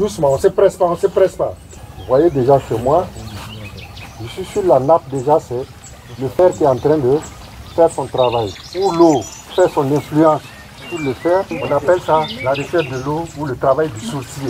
Doucement, on ne se presse pas, on ne se presse pas. Vous voyez déjà chez moi, je suis sur la nappe déjà, c'est le fer qui est en train de faire son travail. Où l'eau fait son influence sur le fer, on appelle ça la recherche de l'eau ou le travail du sourcier.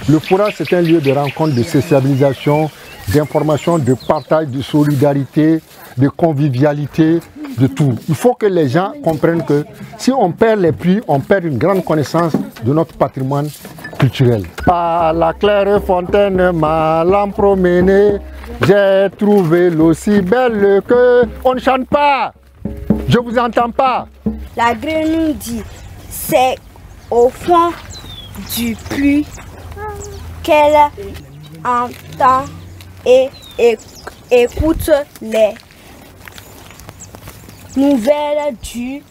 Le fourrage, c'est un lieu de rencontre, de sociabilisation, d'information, de partage, de solidarité, de convivialité, de tout. Il faut que les gens comprennent que si on perd les prix, on perd une grande connaissance de notre patrimoine culturel. À la claire fontaine, m'allant promener, j'ai trouvé l'eau si belle que on ne chante pas. Je vous entends pas. La grenouille dit, c'est au fond du puits qu'elle entend et écoute les nouvelles du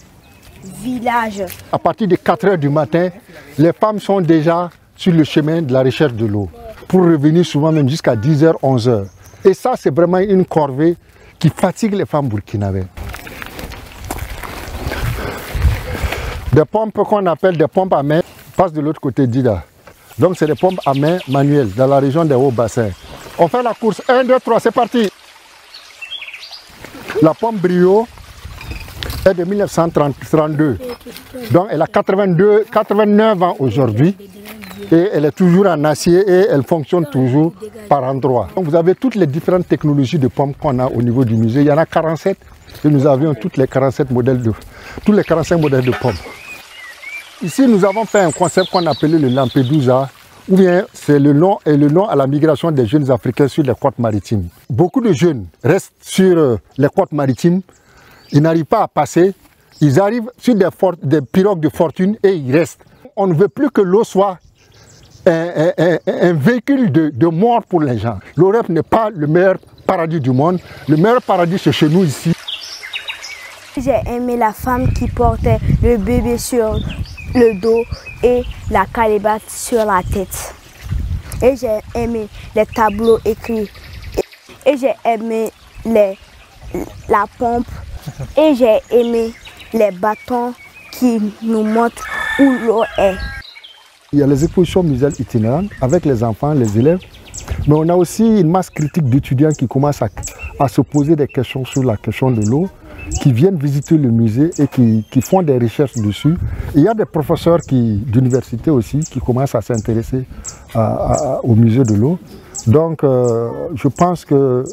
village. À partir de 4 h du matin, les femmes sont déjà sur le chemin de la recherche de l'eau pour revenir souvent même jusqu'à 10 h, 11 h. Et ça, c'est vraiment une corvée qui fatigue les femmes burkinabées. Des pompes qu'on appelle des pompes à main passent de l'autre côté d'Ida. Donc c'est des pompes à main manuelles dans la région des hauts bassins. On fait la course. 1, 2, 3, c'est parti. La pompe Brio est de 1932. Donc elle a 89 ans aujourd'hui. Et elle est toujours en acier et elle fonctionne toujours par endroits. Donc vous avez toutes les différentes technologies de pompes qu'on a au niveau du musée. Il y en a 47 et nous avions tous les 45 modèles de pompes. Ici, nous avons fait un concept qu'on appelait le Lampedusa, ou bien c'est le nom à la migration des jeunes Africains sur les côtes maritimes. Beaucoup de jeunes restent sur les côtes maritimes, ils n'arrivent pas à passer, ils arrivent sur des pirogues de fortune et ils restent. On ne veut plus que l'eau soit un véhicule de mort pour les gens. L'Europe n'est pas le meilleur paradis du monde, le meilleur paradis c'est chez nous ici. J'ai aimé la femme qui portait le bébé sur le dos et la calebasse sur la tête. Et j'ai aimé les tableaux écrits. Et j'ai aimé la pompe. Et j'ai aimé les bâtons qui nous montrent où l'eau est. Il y a les expositions muséales itinérantes avec les enfants, les élèves. Mais on a aussi une masse critique d'étudiants qui commencent à se poser des questions sur la question de l'eau, qui viennent visiter le musée et qui font des recherches dessus. Et il y a des professeurs d'université aussi qui commencent à s'intéresser au musée de l'eau. Donc je pense que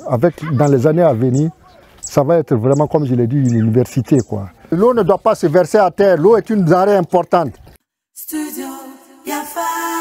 dans les années à venir, ça va être vraiment, comme je l'ai dit, une université, quoi. L'eau ne doit pas se verser à terre, l'eau est une denrée importante. Studio Yafa.